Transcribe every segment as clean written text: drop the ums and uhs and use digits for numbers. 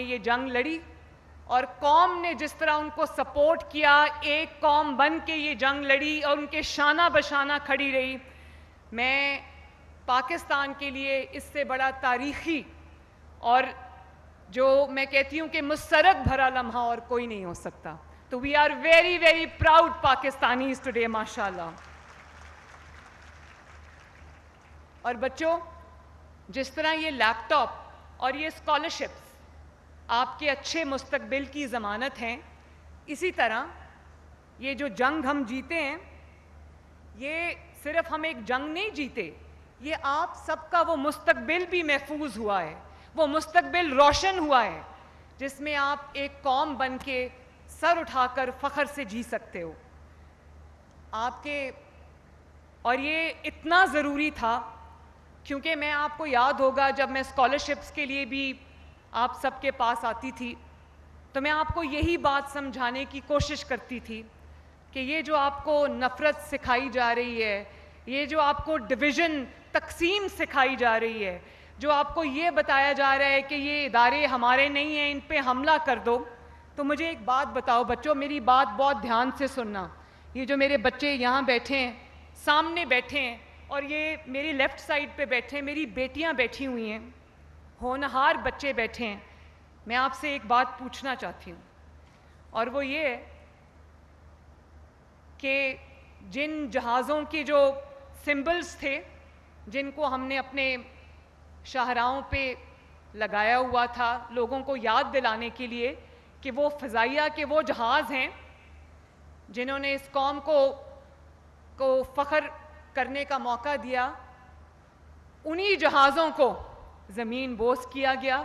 یہ جنگ لڑی اور قوم نے جس طرح ان کو سپورٹ کیا، ایک قوم بن کے یہ جنگ لڑی اور ان کے شانہ بشانہ کھڑی رہی، میں پاکستان کے لیے اس سے بڑا تاریخی اور جو میں کہتی ہوں کہ مسرت بھرا لمحہ اور کوئی نہیں ہو سکتا. تو we are very very proud Pakistanis today ماشاء اللہ. اور بچوں، جس طرح یہ لیپ ٹاپ اور یہ اسکالرشپس آپ کے اچھے مستقبل کی ضمانت ہیں، اسی طرح یہ جو جنگ ہم جیتے ہیں، یہ صرف ہم ایک جنگ نہیں جیتے، یہ آپ سب کا وہ مستقبل بھی محفوظ ہوا ہے، وہ مستقبل روشن ہوا ہے جس میں آپ ایک قوم بن کے سر اٹھا کر فخر سے جی سکتے ہو. آپ کے اور یہ اتنا ضروری تھا کیونکہ میں آپ کو یاد ہوگا جب میں اسکالرشپس کے لیے بھی آپ سب کے پاس آتی تھی تو میں آپ کو یہی بات سمجھانے کی کوشش کرتی تھی کہ یہ جو آپ کو نفرت سکھائی جا رہی ہے، یہ جو آپ کو ڈویژن تقسیم سکھائی جا رہی ہے، جو آپ کو یہ بتایا جا رہا ہے کہ یہ ادارے ہمارے نہیں ہیں، ان پہ حملہ کر دو، تو مجھے ایک بات بتاؤ بچوں، میری بات بہت دھیان سے سننا. یہ جو میرے بچے یہاں بیٹھے ہیں، سامنے بیٹھے ہیں، اور یہ میری لیفٹ سائڈ پہ بیٹھے ہیں، میری بیٹیاں بیٹھی ہوئی ہیں، ہونہار بچے بیٹھے ہیں. میں آپ سے ایک بات پوچھنا چاہتی ہوں، اور وہ یہ ہے کہ جن جہازوں کے جو سمبلز تھے جن کو ہم نے اپنے شاہراہوں پہ لگایا ہوا تھا لوگوں کو یاد دلانے کے لیے کہ وہ فضائیہ کے وہ جہاز ہیں جنہوں نے اس قوم کو فخر کرنے کا موقع دیا، انہی جہازوں کو زمین بوس کیا گیا،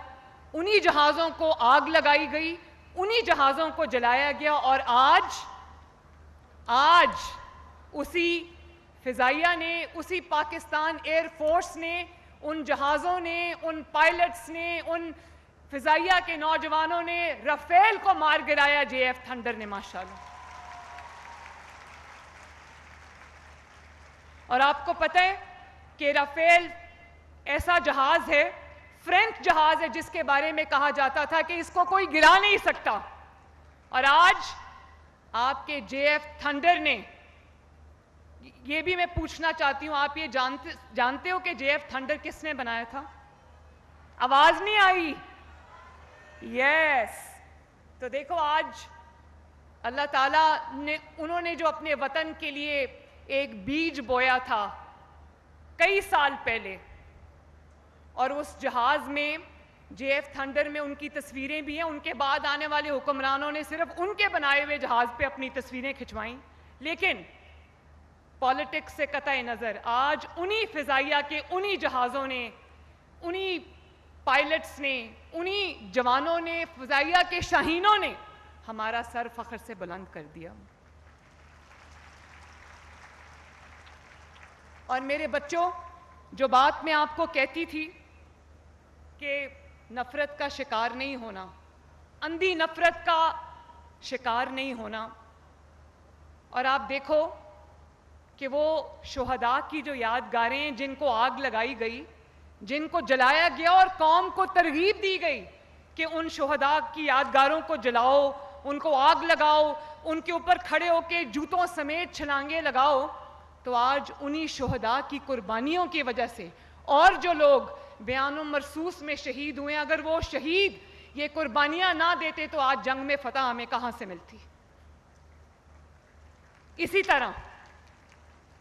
انہی جہازوں کو آگ لگائی گئی، انہی جہازوں کو جلایا گیا، اور آج اسی فضائیہ نے، اسی پاکستان ایئر فورس نے، ان جہازوں نے، ان پائلٹس نے، ان فضائیہ کے نوجوانوں نے رافیل کو مار گرایا، JF تھنڈر نے ماشاءاللہ. اور آپ کو پتہ ہے کہ رافیل ایسا جہاز ہے، فرینچ جہاز ہے، جس کے بارے میں کہا جاتا تھا کہ اس کو کوئی گرا نہیں سکتا، اور آج آپ کے JF تھنڈر نے، یہ بھی میں پوچھنا چاہتی ہوں، آپ یہ جانتے ہو کہ JF تھنڈر کس نے بنایا تھا؟ آواز نہیں آئی؟ یس. تو دیکھو آج اللہ تعالیٰ نے، انہوں نے جو اپنے وطن کے لیے ایک بیج بویا تھا کئی سال پہلے، اور اس جہاز میں JF تھنڈر میں ان کی تصویریں بھی ہیں. ان کے بعد آنے والے حکمرانوں نے صرف ان کے بنائے ہوئے جہاز پہ اپنی تصویریں کھنچوائیں، لیکن پالیٹکس سے قطع نظر آج انہی فضائیہ کے انہی جہازوں نے، انہی پائلٹس نے، انہی جوانوں نے، فضائیہ کے شاہینوں نے ہمارا سر فخر سے بلند کر دیا. اور میرے بچوں، جو بات میں آپ کو کہتی تھی کہ نفرت کا شکار نہیں ہونا، اندھی نفرت کا شکار نہیں ہونا، اور آپ دیکھو کہ وہ شہداء کی جو یادگاریں جن کو آگ لگائی گئی، جن کو جلایا گیا، اور قوم کو ترغیب دی گئی کہ ان شہداء کی یادگاروں کو جلاؤ، ان کو آگ لگاؤ، ان کے اوپر کھڑے ہو کے جوتوں سمیت چھلانگیں لگاؤ، تو آج انہی شہداء کی قربانیوں کی وجہ سے، اور جو لوگ بیان و مرصوص میں شہید ہوئے، اگر وہ شہید یہ قربانیاں نہ دیتے تو آج جنگ میں فتح ہمیں کہاں سے ملتی. اسی طرح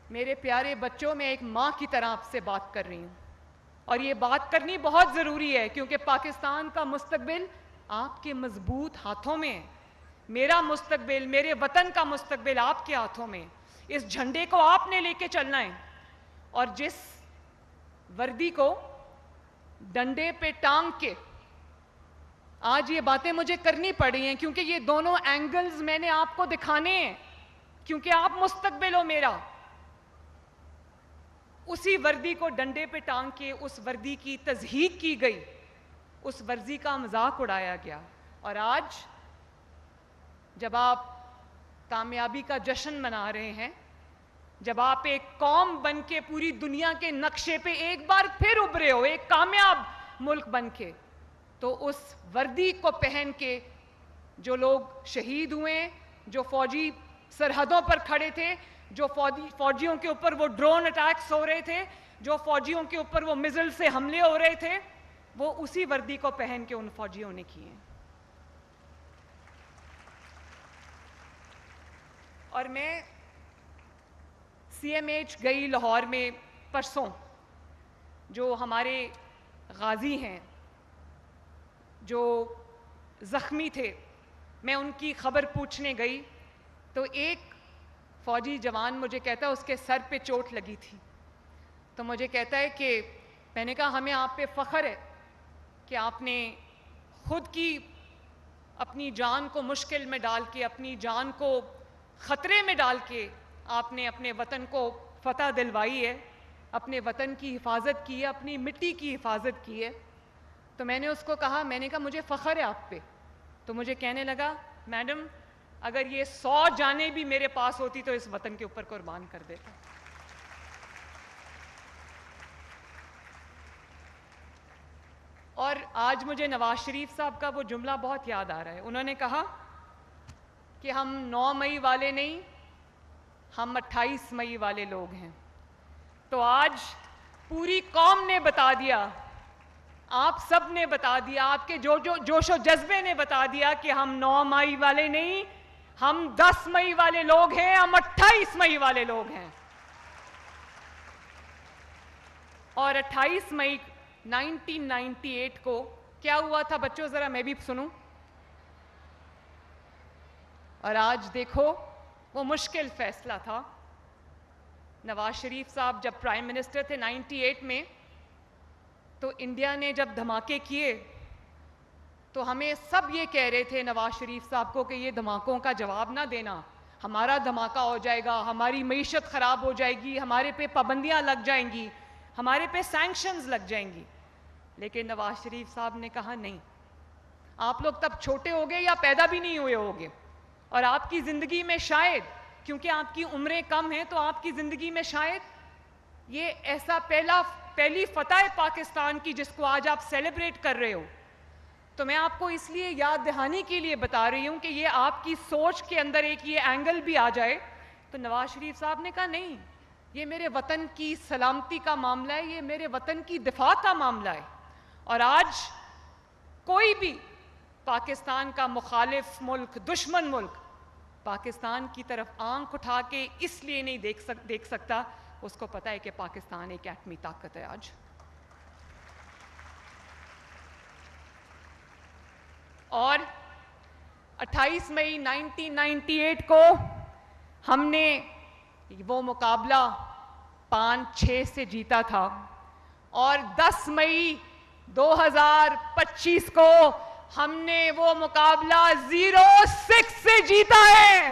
میرے پیارے بچوں، میں ایک ماں کی طرح آپ سے بات کر رہی ہوں، اور یہ بات کرنی بہت ضروری ہے کیونکہ پاکستان کا مستقبل آپ کے مضبوط ہاتھوں میں ہے. میرا مستقبل، میرے وطن کا مستقبل آپ کے ہاتھوں میں. اس جھنڈے کو آپ نے لے کے چلنا ہے، اور جس وردی کو ڈنڈے پہ ٹانگ کے آج یہ باتیں مجھے کرنی پڑی ہیں کیونکہ یہ دونوں اینگلز میں نے آپ کو دکھانے ہیں، کیونکہ آپ مستقبل ہو میرا. اسی وردی کو ڈنڈے پہ ٹانگ کے اس وردی کی تضحیک کی گئی، اس وردی کا مذاق اڑایا گیا، اور آج جب آپ کامیابی کا جشن منا رہے ہیں، جب آپ ایک قوم بن کے پوری دنیا کے نقشے پہ ایک بار پھر ابھرے ہو، ایک کامیاب ملک بن کے، تو اس وردی کو پہن کے جو لوگ شہید ہوئے، جو فوجی سرحدوں پر کھڑے تھے، جو فوجیوں کے اوپر وہ ڈرون اٹیکس ہو رہے تھے، جو فوجیوں کے اوپر وہ میزل سے حملے ہو رہے تھے، وہ اسی وردی کو پہن کے ان فوجیوں نے کیے. اور میں سی ایم ایچ گئی لاہور میں پرسوں. جو ہمارے غازی ہیں جو زخمی تھے، میں ان کی خبر پوچھنے گئی تو ایک فوجی جوان مجھے کہتا ہے اس کے سر پہ چوٹ لگی تھی. تو مجھے کہتا ہے کہ میں نے کہا ہمیں آپ پہ فخر ہے کہ آپ نے خود کی اپنی جان کو مشکل میں ڈال کے، اپنی جان کو خطرے میں ڈال کے آپ نے اپنے وطن کو فتح دلوائی ہے، اپنے وطن کی حفاظت کی ہے، اپنی مٹی کی حفاظت کی ہے. تو میں نے اس کو کہا، میں نے کہا مجھے فخر ہے آپ پہ. تو مجھے کہنے لگا میڈم اگر یہ 100 جانیں بھی میرے پاس ہوتی تو اس وطن کے اوپر قربان کر دیتا. اور آج مجھے نواز شریف صاحب کا وہ جملہ بہت یاد آ رہا ہے. انہوں نے کہا کہ ہم 9 مئی والے نہیں، ہم 28 مئی والے لوگ ہیں. تو آج پوری قوم نے بتا دیا، آپ سب نے بتا دیا، آپ کے جوش و جذبے نے بتا دیا کہ ہم 9 مئی والے نہیں، ہم 10 مئی والے لوگ ہیں، ہم 28 مئی والے لوگ ہیں. اور 28 مئی 1998 کو کیا ہوا تھا بچوں، ذرا میں بھی سنوں. اور آج دیکھو وہ مشکل فیصلہ تھا. نواز شریف صاحب جب پرائم منسٹر تھے 98 میں، تو انڈیا نے جب دھماکے کیے تو ہمیں سب یہ کہہ رہے تھے نواز شریف صاحب کو کہ یہ دھماکوں کا جواب نہ دینا، ہمارا دھماکہ ہو جائے گا، ہماری معیشت خراب ہو جائے گی، ہمارے پہ پابندیاں لگ جائیں گی، ہمارے پہ سینکشنز لگ جائیں گی. لیکن نواز شریف صاحب نے کہا نہیں، آپ لوگ تب چھوٹے ہوگے یا پیدا بھی نہیں ہوئے ہوگے، اور آپ کی زندگی میں شاید، کیونکہ آپ کی عمریں کم ہیں، تو آپ کی زندگی میں شاید یہ ایسا پہلی فتح پاکستان کی جس کو آج آپ سیلیبریٹ کر رہے ہو. تو میں آپ کو اس لیے یاد دہانی کے لیے بتا رہی ہوں کہ یہ آپ کی سوچ کے اندر ایک یہ اینگل بھی آ جائے. تو نواز شریف صاحب نے کہا نہیں، یہ میرے وطن کی سلامتی کا معاملہ ہے، یہ میرے وطن کی دفاع کا معاملہ ہے. اور آج کوئی بھی پاکستان کا مخالف ملک، دشمن ملک پاکستان کی طرف آنکھ اٹھا کے اس لیے نہیں دیکھ سکتا، اس کو پتہ ہے کہ پاکستان ایک ایٹمی طاقت ہے. آج اور 28 مئی 1998 کو ہم نے وہ مقابلہ 5-6 سے جیتا تھا، اور 10 مئی 2025 کو ہم نے وہ مقابلہ 0-6 سے جیتا ہے.